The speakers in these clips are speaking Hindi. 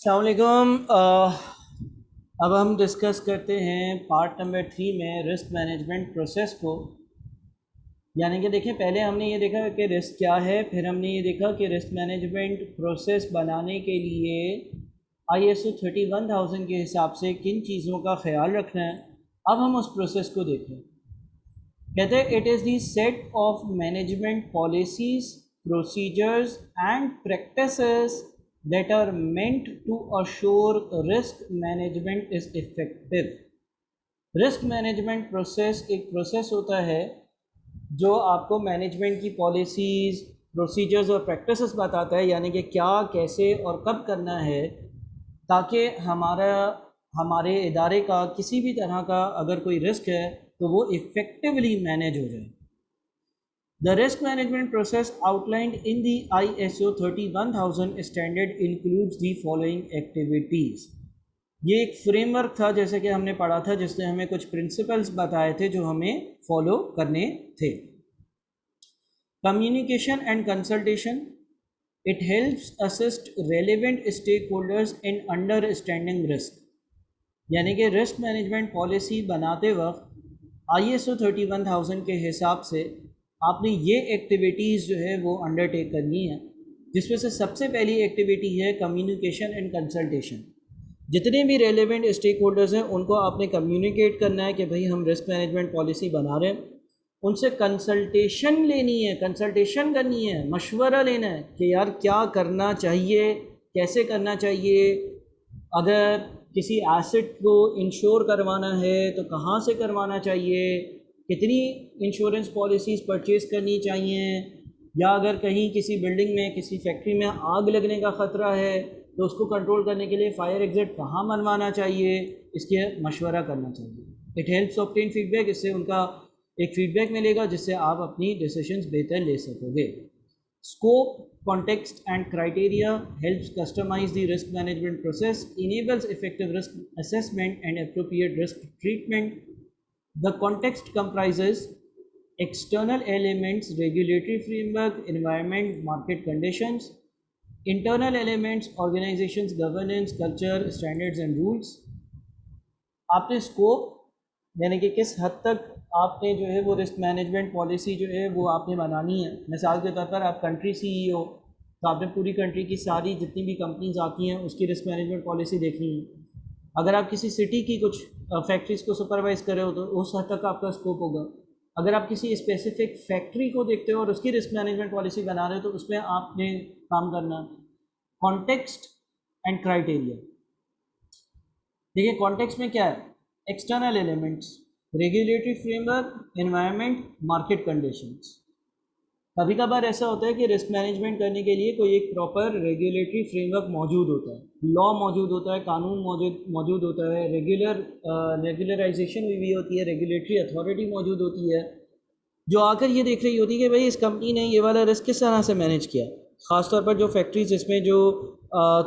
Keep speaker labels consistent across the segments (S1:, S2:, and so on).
S1: अस्सलाम वालेकुम। अब हम डिस्कस करते हैं पार्ट नंबर 3 में रिस्क मैनेजमेंट प्रोसेस को। यानी कि देखें, पहले हमने ये देखा कि रिस्क क्या है, फिर हमने ये देखा कि रिस्क मैनेजमेंट प्रोसेस बनाने के लिए ISO 31000 के हिसाब से किन चीज़ों का ख्याल रखना है। अब हम उस प्रोसेस को देखें। कहते हैं it is the set of management policies, procedures and practices that are meant to assure risk management is effective। Risk management process एक प्रोसेस होता है जो आपको मैनेजमेंट की पॉलिसीज़, प्रोसीजर्स और प्रैक्टिसेस बताता है, यानी कि क्या, कैसे और कब करना है, ताकि हमारे इदारे का किसी भी तरह का अगर कोई रिस्क है तो वो इफ़ेक्टिवली मैनेज हो जाए। The risk management process outlined in the ISO 31000 standard includes the following activities। ये एक फ्रेमवर्क था, जैसे कि हमने पढ़ा था, जिसने हमें कुछ प्रिंसिपल्स बताए थे जो हमें फॉलो करने थे। Communication and consultation, it helps assist relevant stakeholders in understanding risk। यानी कि रिस्क मैनेजमेंट पॉलिसी बनाते वक्त ISO 31000 के हिसाब से आपने ये एक्टिविटीज़ जो है वो अंडरटेक करनी है, जिसमें से सबसे पहली एक्टिविटी है कम्युनिकेशन एंड कंसल्टेशन। जितने भी रेलेवेंट स्टेक होल्डर्स हैं उनको आपने कम्युनिकेट करना है कि भाई हम रिस्क मैनेजमेंट पॉलिसी बना रहे हैं। उनसे कंसल्टेशन लेनी है, कंसल्टेशन करनी है, मशवरा लेना है कि यार क्या करना चाहिए, कैसे करना चाहिए। अगर किसी एसेट को इंश्योर करवाना है तो कहाँ से करवाना चाहिए, कितनी इंश्योरेंस पॉलिसीज़ परचेज़ करनी चाहिए, या अगर कहीं किसी बिल्डिंग में, किसी फैक्ट्री में आग लगने का ख़तरा है तो उसको कंट्रोल करने के लिए फायर एग्जिट कहाँ बनवाना चाहिए, इसके मशवरा करना चाहिए। इट हेल्प्स ऑब्टेन फीडबैक, इससे उनका एक फ़ीडबैक मिलेगा जिससे आप अपनी डिसीजंस बेहतर ले सकोगे। Scope, context and criteria helps customize the risk management process, enables effective risk assessment and appropriate risk treatment. The context comprises external elements, regulatory framework, environment, market conditions; internal elements, organizations, governance, culture, standards and rules। आपने स्कोप यानी कि किस हद तक आपने जो है वो रिस्क मैनेजमेंट पॉलिसी जो है वो आपने बनानी है। मिसाल के तौर पर आप कंट्री CEO तो आपने पूरी कंट्री की सारी जितनी भी कंपनीज आती हैं उसकी रिस्क मैनेजमेंट पॉलिसी देखनी है। अगर आप किसी सिटी की कुछ फैक्ट्रीज़ को सुपरवाइज कर रहे हो तो उस हद तक आपका स्कोप होगा। अगर आप किसी स्पेसिफिक फैक्ट्री को देखते हो और उसकी रिस्क मैनेजमेंट पॉलिसी बना रहे हो तो उसमें आपने काम करना। कॉन्टेक्स्ट एंड क्राइटेरिया, देखिए कॉन्टेक्स्ट में क्या है, external elements, regulatory framework, environment, market conditions. कभी कभार ऐसा होता है कि रिस्क मैनेजमेंट करने के लिए कोई एक प्रॉपर रेगुलेटरी फ्रेमवर्क मौजूद होता है, लॉ मौजूद होता है, कानून मौजूद होता है, रेगुलराइजेशन हुई होती है, रेगुलेटरी अथॉरिटी मौजूद होती है जो आकर ये देख रही होती है कि भाई इस कंपनी ने ये वाला रिस्क किस तरह से मैनेज किया। ख़ासतौर पर जो फैक्ट्रीज जिसमें जो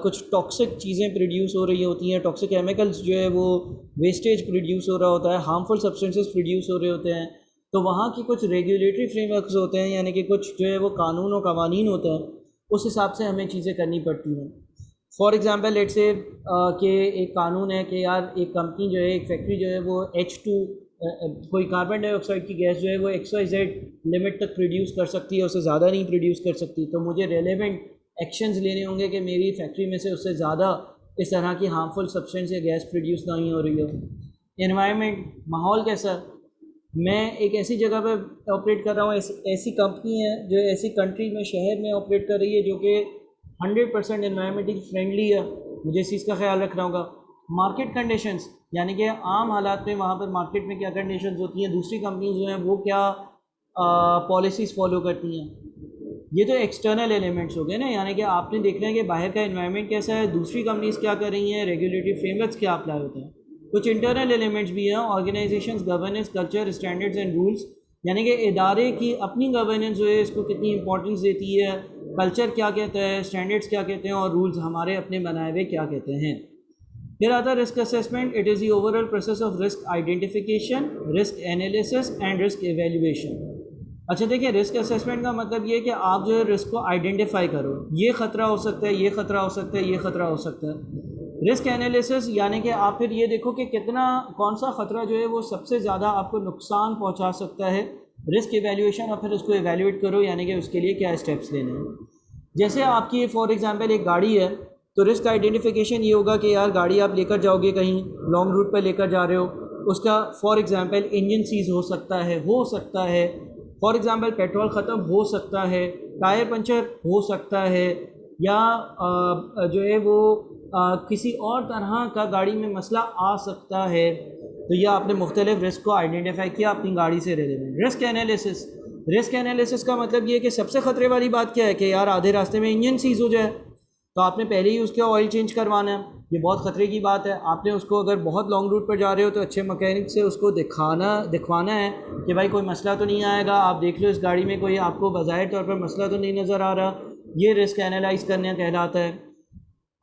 S1: कुछ टॉक्सिक चीज़ें प्रोड्यूस हो रही होती हैं, टॉक्सिक केमिकल्स जो है वो वेस्टेज प्रोड्यूस हो रहा होता है, हार्मफुल सब्सटेंसेस प्रोड्यूस हो रहे होते हैं, तो वहाँ की कुछ रेगुलेटरी फ्रेमवर्क्स होते हैं, यानी कि कुछ जो है वो कानून और कवानीन होते हैं, उस हिसाब से हमें चीज़ें करनी पड़ती हैं। फॉर एग्ज़ाम्पल लेट्स से कि एक कानून है कि यार एक कंपनी जो है, एक फैक्ट्री जो है वो H2 कोई कार्बन डाइऑक्साइड की गैस जो है वो XYZ लिमिट तक प्रोड्यूस कर सकती है, उससे ज़्यादा नहीं प्रोड्यूस कर सकती, तो मुझे रेलेवेंट एक्शंस लेने होंगे कि मेरी फैक्ट्री में से उससे ज़्यादा इस तरह की हार्मफुल सब्सटेंस या गैस प्रोड्यूस नहीं हो रही हो। एनवायरनमेंट, माहौल कैसा, मैं एक ऐसी जगह पर ऑपरेट कर रहा हूँ, ऐसी कंपनी है जो ऐसी कंट्री में, शहर में ऑपरेट कर रही है जो कि 100% एनवायरमेंटली फ्रेंडली है, मुझे इस चीज़ का ख्याल रखना होगा। मार्केट कंडीशंस, यानी कि आम हालात में वहाँ पर मार्केट में क्या कंडीशंस होती हैं, दूसरी कंपनीज जो हैं वो क्या पॉलिसीज़ फॉलो करती हैं। ये तो एक्सटर्नल एलिमेंट्स हो गए ना, यानी कि आपने देखना है कि बाहर का एनवायरनमेंट कैसा है, दूसरी कंपनीज क्या कर रही हैं, रेगुलेटरी फ्रेमवर्क्स क्या अप्लाई होते हैं। कुछ इंटरनल एलिमेंट्स भी हैं, organisations, governance, culture, standards and rules, यानी कि इदारे की अपनी गवर्नेंस जो है इसको कितनी इंपॉर्टेंस देती है, कल्चर क्या कहता है, स्टैंडर्ड्स क्या कहते हैं, और रूल्स हमारे अपने बनाए हुए क्या कहते हैं। फिर आता है risk assessment. It is the overall process of risk identification, risk analysis and risk evaluation. अच्छा देखिए, रिस्क असेसमेंट का मतलब ये है कि आप जो है रिस्क को आइडेंटिफाई करो, ये ख़तरा हो सकता है, ये ख़तरा हो सकता है, ये ख़तरा हो सकता है। रिस्क एनालिसिस यानी कि आप फिर ये देखो कि कितना कौन सा ख़तरा जो है वो सबसे ज़्यादा आपको नुकसान पहुंचा सकता है, रिस्क इवैल्यूएशन, और फिर उसको इवैल्यूएट करो यानी कि उसके लिए क्या स्टेप्स लेने हैं। जैसे आपकी फॉर एग्जांपल एक गाड़ी है, तो रिस्क आइडेंटिफिकेशन ये होगा कि यार गाड़ी आप लेकर जाओगे कहीं लॉन्ग रूट पर लेकर जा रहे हो, उसका फॉर एग्जांपल इंजन सीज हो सकता है, फॉर एग्जांपल पेट्रोल ख़त्म हो सकता है, टायर पंचर हो सकता है, या जो है वो किसी और तरह का गाड़ी में मसला आ सकता है। तो यह आपने मुख्तलिफ रिस्क को आइडेंटिफाई किया अपनी गाड़ी से रिलेवेंट। रिस्क एनालिसिस का मतलब ये है कि सबसे ख़तरे वाली बात क्या है कि यार आधे रास्ते में इंजन सीज हो जाए, तो आपने पहले ही उसका ऑयल चेंज करवाना है, ये बहुत ख़तरे की बात है। आपने उसको अगर बहुत लॉन्ग रूट पर जा रहे हो तो अच्छे मैकेनिक से उसको दिखवाना है कि भाई कोई मसला तो नहीं आएगा, आप देख लो इस गाड़ी में कोई आपको बज़ाहिर तौर पर मसला तो नहीं नज़र आ रहा। ये रिस्क एनालाइज करने कहलाता है।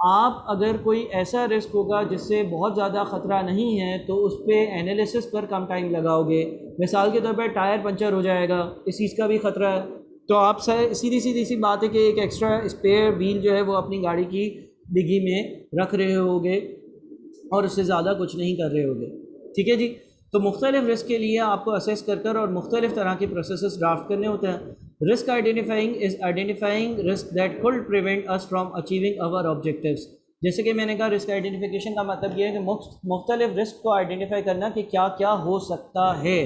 S1: आप अगर कोई ऐसा रिस्क होगा जिससे बहुत ज़्यादा ख़तरा नहीं है तो उस पर एनालिसिस पर कम टाइम लगाओगे। मिसाल के तौर पर टायर पंचर हो जाएगा, इस चीज़ का भी ख़तरा है, तो आप सीधी सीधी सी बात है कि एक एक्स्ट्रा स्पेयर व्हील जो है वो अपनी गाड़ी की डिग्गी में रख रहे होगे और उससे ज़्यादा कुछ नहीं कर रहे होगे। ठीक है जी। तो मुख्तलिफ रिस्क के लिए आपको असेस कर और मुख्तलिफ तरह के प्रोसेस ड्राफ्ट करने होते हैं। Risk identifying is identifying risk that could prevent us from achieving our objectives. जैसे कि मैंने कहा रिस्क आइडेंटिफिकेशन का मतलब ये है कि मुख्तलिफ रिस्क को आइडेंटिफाई करना कि क्या क्या हो सकता है।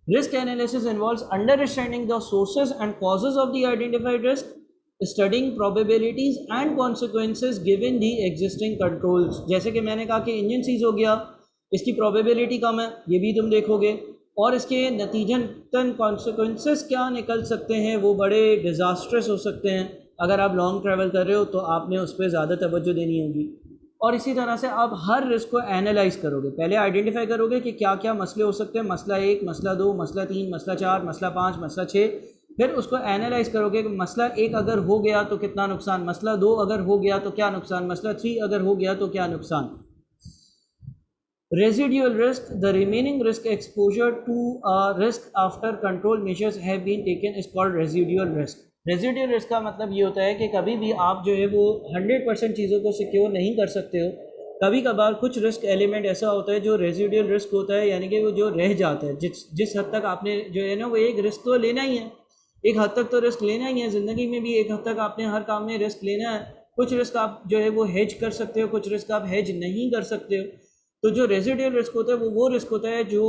S1: Risk analysis involves understanding the sources and causes of the identified risk, studying probabilities and consequences given the existing controls। जैसे कि मैंने कहा कि इंजन सीज हो गया, इसकी प्रोबेबिलिटी कम है, ये भी तुम देखोगे, और इसके नतीजतन कॉन्सिक्वेंसेस क्या निकल सकते हैं, वो बड़े डिज़ास्ट्रस हो सकते हैं। अगर आप लॉन्ग ट्रैवल कर रहे हो तो आपने उस पर ज़्यादा तवज्जो देनी होगी। और इसी तरह से आप हर रिस्क को एनालाइज करोगे, पहले आइडेंटिफाई करोगे कि क्या क्या मसले हो सकते हैं, मसला 1, मसला 2, मसला 3, मसला 4, मसला 5, मसला 6। फिर उसको एनालाइज करोगे कि मसला 1 अगर हो गया तो कितना नुकसान, मसला 2 अगर हो गया तो क्या नुकसान, मसला 3 अगर हो गया तो क्या नुकसान। Residual risk, the remaining risk exposure to a risk after control measures have been taken is called residual risk। Residual risk का मतलब ये होता है कि कभी भी आप जो है वो 100% चीज़ों को सिक्योर नहीं कर सकते हो। कभी कभार कुछ रिस्क एलिमेंट ऐसा होता है जो रेजिडुअल रिस्क होता है, यानी कि वो जो रह जाता है, जिस हद तक आपने जो है ना वो एक रिस्क तो लेना ही है, एक हद तक तो रिस्क लेना ही है ज़िंदगी में भी, एक हद तक आपने हर काम में रिस्क लेना है। कुछ रिस्क आप जो है वो हेज कर सकते हो, कुछ रिस्क आप हेज नहीं कर सकते हो। तो जो रेजिडुअल रिस्क होता है वो रिस्क होता है जो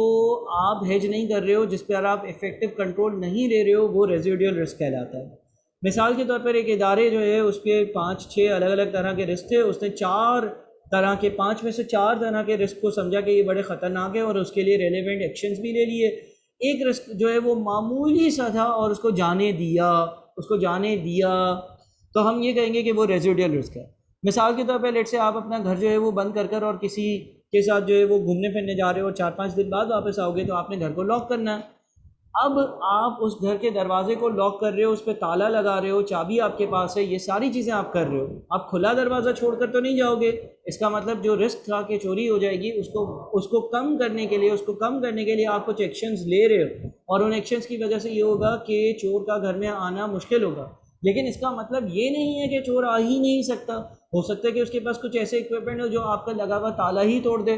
S1: आप हेज नहीं कर रहे हो, जिस पर आप इफेक्टिव कंट्रोल नहीं ले रहे हो, वो रेजिडुअल रिस्क कहलाता है। मिसाल के तौर पर एक इदारे जो है उसके 5-6 अलग अलग तरह के रिस्क थे, उसने 5 में से 4 तरह के रिस्क को समझा कि ये बड़े ख़तरनाक है और उसके लिए रेलेवेंट एक्शंस भी ले लिए। एक रिस्क जो है वो मामूली सा था और उसको जाने दिया, तो हम ये कहेंगे कि वो रेजिडुअल रिस्क है। मिसाल के तौर पर लेट से आप अपना घर जो है वो बंद कर और किसी के साथ जो है वो घूमने फिरने जा रहे हो, 4-5 दिन बाद वापस आओगे तो आपने घर को लॉक करना है। अब आप उस घर के दरवाजे को लॉक कर रहे हो, उस पर ताला लगा रहे हो, चाबी आपके पास है, ये सारी चीज़ें आप कर रहे हो। आप खुला दरवाज़ा छोड़कर तो नहीं जाओगे। इसका मतलब जो रिस्क था कि चोरी हो जाएगी, उसको कम करने के लिए आप कुछ एक्शंस ले रहे हो, और उन एक्शंस की वजह से ये होगा कि चोर का घर में आना मुश्किल होगा। लेकिन इसका मतलब ये नहीं है कि चोर आ ही नहीं सकता। हो सकता है कि उसके पास कुछ ऐसे इक्विपमेंट हो जो आपका लगा हुआ ताला ही तोड़ दे।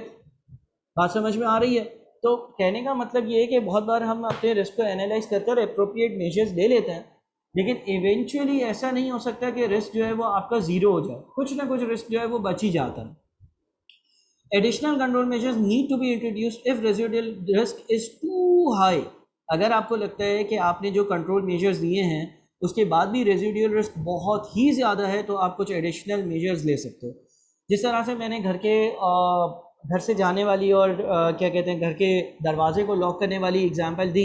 S1: बात समझ में आ रही है? तो कहने का मतलब ये है कि बहुत बार हम अपने रिस्क को एनालाइज कर एप्रोप्रिएट मेजर्स ले लेते हैं, लेकिन इवेंचुअली ऐसा नहीं हो सकता कि रिस्क जो है वो आपका ज़ीरो हो जाए, कुछ ना कुछ रिस्क जो है वो बच ही जाता है। Additional control measures need to be introduced if residual risk is too high. अगर आपको लगता है कि आपने जो कंट्रोल मेजर्स दिए हैं उसके बाद भी रेजिडुअल रिस्क बहुत ही ज़्यादा है, तो आप कुछ एडिशनल मेजर्स ले सकते हो। जिस तरह से मैंने घर से जाने वाली और क्या कहते हैं घर के दरवाजे को लॉक करने वाली एग्जांपल दी,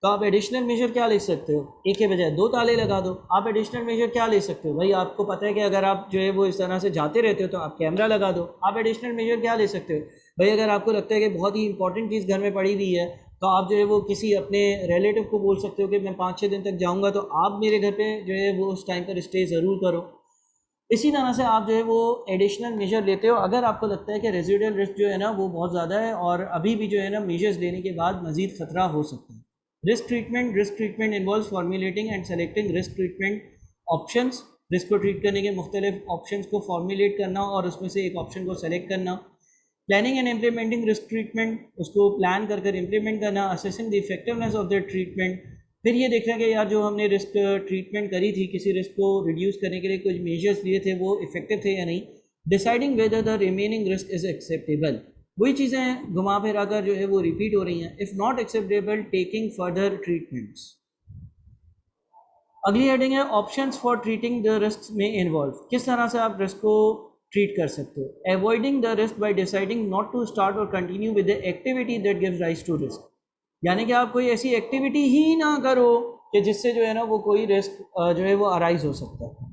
S1: तो आप एडिशनल मेजर क्या ले सकते हो, एक के बजाय 2 ताले लगा दो। आप एडिशनल मेजर क्या ले सकते हो, भाई आपको पता है कि अगर आप जो है वो इस तरह से जाते रहते हो तो आप कैमरा लगा दो। आप एडिशनल मेजर क्या ले सकते हो, भाई अगर आपको लगता है कि बहुत ही इंपॉर्टेंट चीज़ घर में पड़ी हुई है तो आप जो है वो किसी अपने रिलेटिव को बोल सकते हो कि मैं 5-6 दिन तक जाऊँगा, तो आप मेरे घर पर जो है वो उस टाइम पर स्टे ज़रूर करो। इसी तरह से आप जो है वो एडिशनल मेजर लेते हो अगर आपको लगता है कि रेजिडुअल रिस्क जो है ना वो बहुत ज़्यादा है और अभी भी जो है ना मेजर्स लेने के बाद मज़ीद ख़तरा हो सकता है। Risk treatment involves formulating and selecting risk treatment options. Risk को ट्रीट करने के मुख्तलिफ ऑप्शंस को फॉर्मुलेट करना और उसमें से एक ऑप्शन को सेलेक्ट करना, planning and implementing risk treatment, उसको प्लान कर कर इम्प्लीमेंट करना, assessing the effectiveness of the treatment, फिर ये देखना कि यार जो हमने रिस्क ट्रीटमेंट करी थी, किसी रिस्क को रिड्यूस करने के लिए कुछ मेजर्स लिए थे, वो इफेक्टिव थे या नहीं, deciding whether the remaining risk is acceptable. वही चीज़ें घुमा फिरा कर जो है वो रिपीट हो रही हैं। If not acceptable, taking further treatments. अगली हेडिंग है options for treating the risk में इन्वॉल्व। किस तरह से आप रिस्क को ट्रीट कर सकते हो। Avoiding the risk by deciding not to start और continue with the activity that gives rise to risk. यानी कि आप कोई ऐसी एक्टिविटी ही ना करो कि जिससे जो है ना वो कोई रिस्क जो है वो अराइज हो सकता है।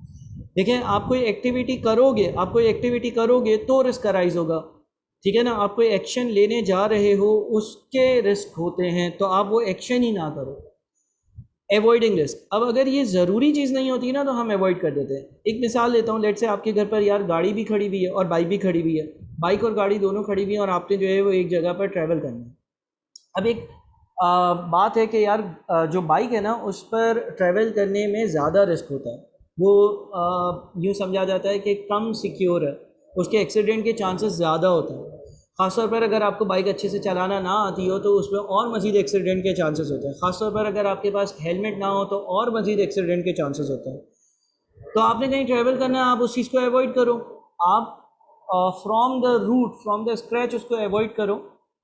S1: देखिए, आप कोई एक्टिविटी करोगे तो रिस्क अराइज होगा, ठीक है ना। आप कोई एक्शन लेने जा रहे हो, उसके रिस्क होते हैं, तो आप वो एक्शन ही ना करो। एवॉइडिंग रिस्क, अब अगर ये ज़रूरी चीज़ नहीं होती ना तो हम अवॉइड कर देते हैं। एक मिसाल देता हूँ, लेट से आपके घर पर यार गाड़ी भी खड़ी हुई है और बाइक भी खड़ी हुई है, बाइक और गाड़ी दोनों खड़ी हुई हैं और आपने जो है वो एक जगह पर ट्रैवल करना है। अब एक बात है कि यार जो बाइक है ना उस पर ट्रैवल करने में ज़्यादा रिस्क होता है, वो यूँ समझा जाता है कि कम सिक्योर है, उसके एक्सीडेंट के चांसेस ज़्यादा होते हैं। ख़ासतौर पर अगर आपको बाइक अच्छे से चलाना ना आती हो तो उसमें और मज़ीद एक्सीडेंट के चांसेस होते हैं। ख़ासतौर पर अगर आपके पास हेलमेट ना हो तो और मज़ीद एक्सीडेंट के चांसेस होते हैं। तो आपने कहीं ट्रैवल करना है, आप उस चीज़ को अवॉइड करो, आप from the root, from the scratch उसको अवॉइड करो।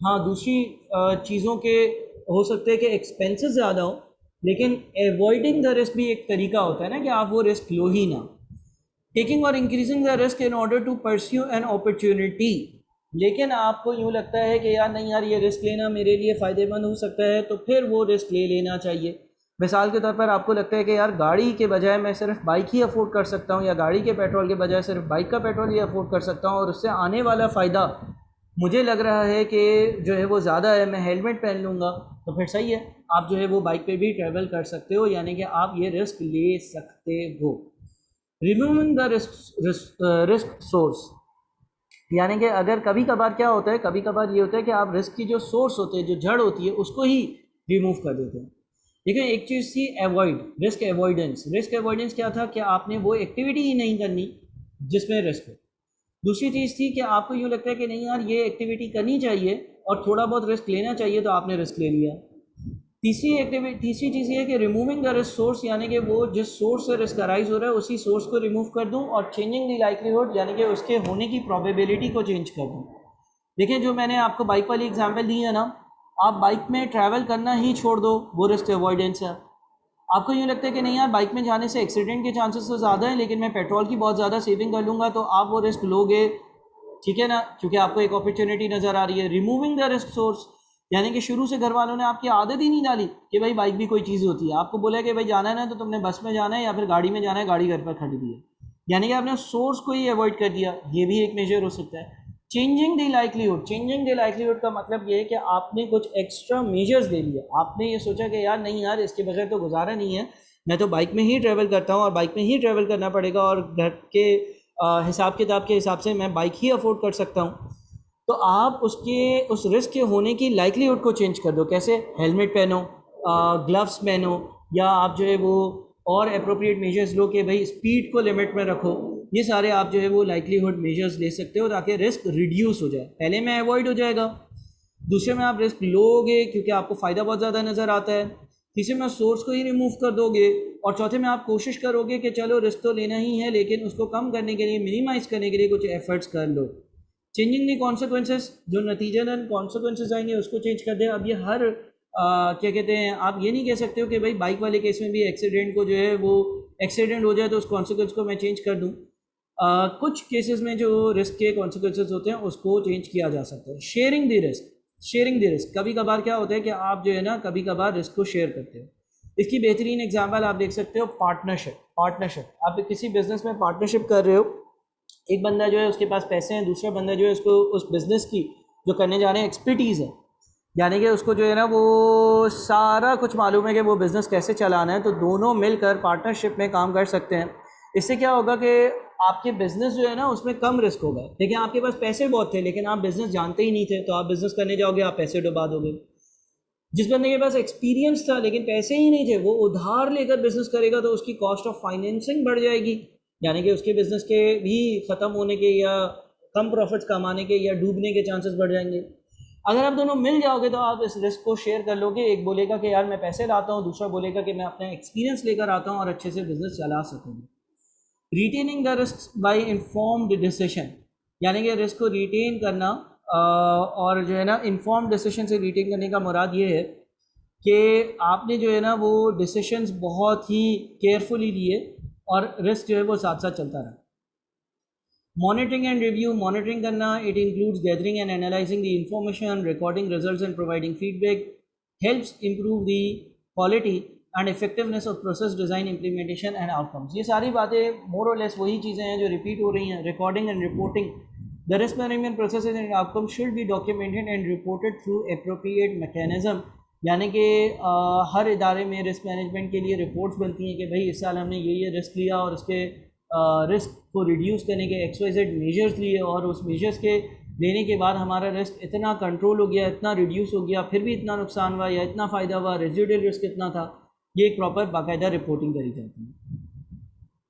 S1: हाँ, दूसरी चीज़ों के हो सकते हैं कि एक्सपेंसेस ज़्यादा हो, लेकिन अवॉइडिंग द रिस्क भी एक तरीका होता है ना कि आप वो रिस्क लो ही ना। टेकिंग और increasing the risk in order to pursue an opportunity, लेकिन आपको यूँ लगता है कि यार नहीं यार ये रिस्क लेना मेरे लिए फ़ायदेमंद हो सकता है, तो फिर वो रिस्क ले लेना चाहिए। मिसाल के तौर पर आपको लगता है कि यार गाड़ी के बजाय मैं सिर्फ बाइक ही अफोर्ड कर सकता हूँ, या गाड़ी के पेट्रोल के बजाय सिर्फ बाइक का पेट्रोल ही अफोर्ड कर सकता हूँ, और उससे आने वाला फ़ायदा मुझे लग रहा है कि जो है वो ज़्यादा है, मैं हेलमेट पहन लूँगा, तो फिर सही है, आप जो है वो बाइक पे भी ट्रैवल कर सकते हो, यानी कि आप ये रिस्क ले सकते हो। रिमूविंग द रिस्क सोर्स, यानी कि अगर कभी कभार क्या होता है, कभी कभार ये होता है कि आप रिस्क की जो सोर्स होते हैं, जो जड़ होती है, उसको ही रिमूव कर देते हैं। देखिए, एक चीज़ थी avoid, risk avoidance. Risk avoidance क्या था कि आपने वो एक्टिविटी ही नहीं करनी जिसमें रिस्क हो। दूसरी चीज़ थी कि आपको यूँ लगता है कि नहीं यार ये एक्टिविटी करनी चाहिए और थोड़ा बहुत रिस्क लेना चाहिए, तो आपने रिस्क ले लिया। तीसरी चीज़ ये है कि रिमूविंग द रिस्क सोर्स, यानी कि वो जिस सोर्स से रिस्क अराइज हो रहा है उसी सोर्स को रिमूव कर दूं, और चेंजिंग द लाइक्लीहुड, यानी कि उसके होने की प्रोबेबिलिटी को चेंज कर दूं। देखिए, जो मैंने आपको बाइक वाली एग्जांपल दी है ना, आप बाइक में ट्रैवल करना ही छोड़ दो, वो रिस्क अवॉइडेंस है। आपको यूँ लगता है कि नहीं यार बाइक में जाने से एक्सीडेंट के चांसेस तो ज़्यादा हैं, लेकिन मैं पेट्रोल की बहुत ज़्यादा सेविंग कर लूँगा, तो आप वो रिस्क लोगे, ठीक है ना, क्योंकि आपको एक अपॉर्चुनिटी नज़र आ रही है। रिमूविंग द रिस्क सोर्स, यानी कि शुरू से घर वालों ने आपकी आदत ही नहीं डाली कि भाई बाइक भी कोई चीज़ होती है। आपको बोला कि भाई जाना है ना तो तुमने बस में जाना है या फिर गाड़ी में जाना है, गाड़ी घर पर खड़ी हुई है, यानी कि आपने सोर्स को ही अवॉइड कर दिया। ये भी एक मेजर हो सकता है। Changing the likelihood, changing the likelihood का मतलब ये है कि आपने कुछ एक्स्ट्रा मेजर्स ले लिए। आपने ये सोचा कि यार नहीं यार इसके बगैर तो गुजारा नहीं है, मैं तो बाइक में ही ट्रैवल करता हूँ और बाइक में ही ट्रैवल करना पड़ेगा, और घर के हिसाब किताब के हिसाब से मैं बाइक ही अफोर्ड कर सकता हूँ। तो आप उसके उस रिस्क के होने की लाइक्लीहुड को चेंज कर दो। कैसे? हेलमेट पहनो, ग्लव्स पहनो, या आप जो है वो और अप्रोप्रिएट मेजर्स लो कि भाई स्पीड को लिमिट में रखो। ये सारे आप जो है वो लाइक्लीहुड मेजर्स ले सकते हो ताकि रिस्क रिड्यूस हो जाए। पहले में अवॉइड हो जाएगा, दूसरे में आप रिस्क लोगे क्योंकि आपको फ़ायदा बहुत ज़्यादा नज़र आता है, तीसरे में सोर्स को ही रिमूव कर दोगे, और चौथे में आप कोशिश करोगे कि चलो रिस्क तो लेना ही है लेकिन उसको कम करने के लिए, मिनिमाइज़ करने के लिए कुछ एफर्ट्स कर लो। चेंजिंग दी कॉन्सिक्वेंसेस, जो नतीजतन कॉन्सिक्वेंसेस आएंगे उसको चेंज कर दें। अब ये हर क्या कहते हैं, आप ये नहीं कह सकते हो कि भाई बाइक वाले केस में भी एक्सीडेंट को जो है वो एक्सीडेंट हो जाए तो उस कॉन्सिक्वेंस को मैं चेंज कर दूँ। कुछ केसेस में जो रिस्क के कॉन्सिक्वेंसेस होते हैं उसको चेंज किया जा सकता है। Sharing the risk, sharing the risk, कभी कभार क्या होता है कि आप जो है ना कभी कभार रिस्क को शेयर करते हो। इसकी बेहतरीन एग्जांपल आप देख सकते हो पार्टनरशिप। आप किसी बिजनेस में पार्टनरशिप कर रहे हो, एक बंदा जो है उसके पास पैसे हैं, दूसरा बंदा जो है उसको उस बिज़नेस की जो करने जा रहे हैं एक्सपर्टीज़ है, यानी कि उसको जो है ना वो सारा कुछ मालूम है कि वो बिज़नेस कैसे चलाना है, तो दोनों मिलकर पार्टनरशिप में काम कर सकते हैं। इससे क्या होगा कि आपके बिज़नेस जो है ना उसमें कम रिस्क होगा। लेकिन आपके पास पैसे बहुत थे लेकिन आप बिज़नेस जानते ही नहीं थे, तो आप बिज़नेस करने जाओगे, आप पैसे डुबा दोगे। जिस बंदे के पास एक्सपीरियंस था लेकिन पैसे ही नहीं थे, वो उधार लेकर बिज़नेस करेगा तो उसकी कॉस्ट ऑफ फाइनेंसिंग बढ़ जाएगी, यानी कि उसके बिजनेस के भी ख़त्म होने के या कम प्रॉफिट्स कमाने के या डूबने के चांसेस बढ़ जाएंगे। अगर आप दोनों मिल जाओगे तो आप इस रिस्क को शेयर कर लोगे। एक बोलेगा कि यार मैं पैसे लाता हूँ, दूसरा बोलेगा कि मैं अपना एक्सपीरियंस लेकर आता हूँ और अच्छे से बिजनेस चला सकूँगा। Retaining the risk by informed decision, यानी कि रिस्क को रिटेन करना और जो है ना इन्फॉर्म्ड डिसीजन से रिटेन करने का मुराद ये है कि आपने जो है ना वो डिसीशंस बहुत ही केयरफुली लिए और रिस्क जो है वो साथ साथ चलता रहा। मॉनिटरिंग एंड रिव्यू, मॉनिटरिंग करना, it includes gathering and analysing the information, recording results and providing feedback, helps improve the quality and effectiveness of process design, implementation and outcomes. ये सारी बातें मोर और लेस वही चीज़ें हैं जो रिपीट हो रही हैं। Recording and reporting, the risk management processes and outcomes should be documented and reported through appropriate mechanism, यानी कि हर इदारे में रिस्क मैनेजमेंट के लिए रिपोर्ट्स बनती हैं कि भाई इस साल हमने ये रिस्क लिया और उसके रिस्क को रिड्यूस करने के XYZ मेजर्स लिए और उस मेजर्स के लेने के बाद हमारा रिस्क इतना कंट्रोल हो गया, इतना रिड्यूस हो गया, फिर भी इतना नुकसान हुआ या इतना फ़ायदा हुआ, रेजिडुअल रिस्क इतना था। ये एक प्रॉपर बाकायदा रिपोर्टिंग करी जाती है।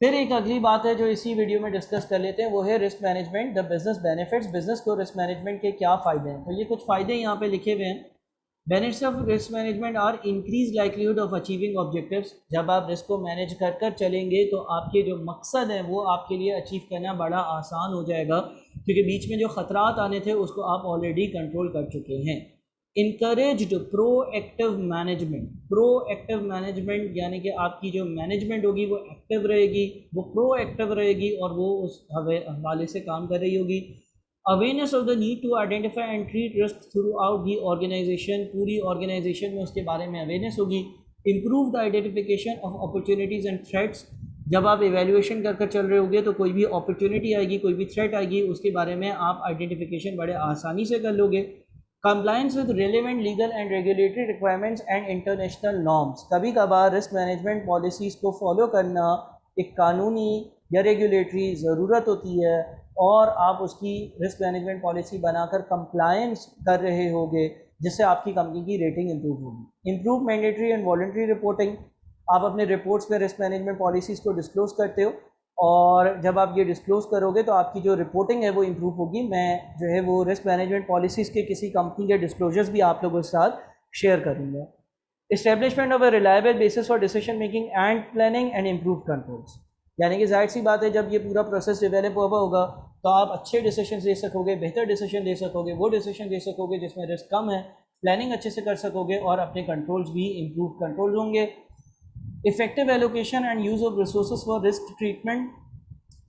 S1: फिर एक अगली बात है जो इसी वीडियो में डिस्कस कर लेते हैं, वो है risk management, the business benefits. Business को रिस्क मैनेजमेंट के क्या फ़ायदे हैं? तो ये कुछ फ़ायदे यहाँ पे लिखे हुए हैं। Benefits of risk management are increase likelihood of achieving objectives. जब आप रिस्क को मैनेज कर कर चलेंगे तो आपके जो मकसद हैं वो आपके लिए अचीव करना बड़ा आसान हो जाएगा, क्योंकि बीच में जो ख़तरात आने थे उसको आप ऑलरेडी कंट्रोल कर चुके हैं। Encouraged proactive management, proactive management यानी कि आपकी जो मैनेजमेंट होगी वो एक्टिव रहेगी, वो प्रोएक्टिव रहेगी और वो उस हवाले से काम कर रही होगी। Awareness of the need to identify and treat risk throughout the organisation, पूरी ऑर्गेनाइजेशन में उसके बारे में अवेयरनेस होगी। Improve the identification of opportunities and threats, जब आप इवेल्युएशन कर कर चल रहे होगे तो कोई भी अपॉर्चुनिटी आएगी, कोई भी थ्रेट आएगी, उसके बारे में आप आइडेंटिफिकेशन बड़े आसानी से कर लोगे। Compliance with relevant legal and regulatory requirements and international norms, कभी कभार रिस्क मैनेजमेंट पॉलिसीज़ को फॉलो करना एक कानूनी या रेगुलेटरी ज़रूरत होती है और आप उसकी रिस्क मैनेजमेंट पॉलिसी बनाकर कंप्लायंस कर रहे होगे, जिससे आपकी कंपनी की रेटिंग इंप्रूव होगी। Improve mandatory and voluntary reporting, आप अपने रिपोर्ट्स में रिस्क मैनेजमेंट पॉलिसीज़ को डिस्क्लोज़ करते हो और जब आप ये डिस्क्लोज़ करोगे तो आपकी जो रिपोर्टिंग है वो इम्प्रूव होगी। मैं जो है वो रिस्क मैनेजमेंट पॉलिसीज़ के किसी कंपनी के डिस्क्लोजर्स भी आप लोगों के साथ शेयर करूँगा। Establishment of a reliable basis for decision making and planning and improve controls, यानी कि जाहिर सी बात है जब ये पूरा प्रोसेस डेवलप हुआ होगा तो आप अच्छे डिसीजन ले सकोगे, बेहतर डिसीजन ले सकोगे, वो डिसीजन ले सकोगे जिसमें रिस्क कम है, प्लानिंग अच्छे से कर सकोगे और अपने कंट्रोल्स भी इम्प्रूव कंट्रोल होंगे। Effective allocation and use of resource for risk treatment,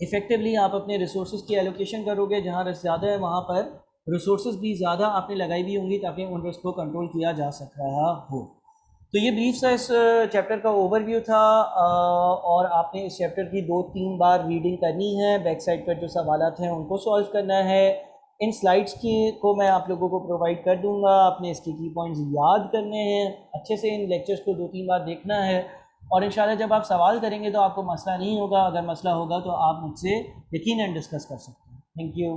S1: effectively आप अपने रिसोर्स की एलोकेशन करोगे, जहाँ रिस्क ज़्यादा है वहाँ पर रिसोर्स भी ज़्यादा आपने लगाई भी होंगी ताकि उन रिस्क को कंट्रोल किया जा सक रहा हो। तो ये ब्रीफ सा इस चैप्टर का ओवरव्यू था और आपने इस चैप्टर की 2-3 बार रीडिंग करनी है। बैक साइड पर जो सवालात हैं उनको सॉल्व करना है। इन स्लाइड्स की को मैं आप लोगों को प्रोवाइड कर दूंगा, आपने इसके की पॉइंट्स याद करने हैं, अच्छे से इन लेक्चर्स को 2-3 बार देखना है और इंशाल्लाह जब आप सवाल करेंगे तो आपको मसला नहीं होगा, अगर मसला होगा तो आप मुझसे यकीनन डिस्कस कर सकते हैं। Thank you.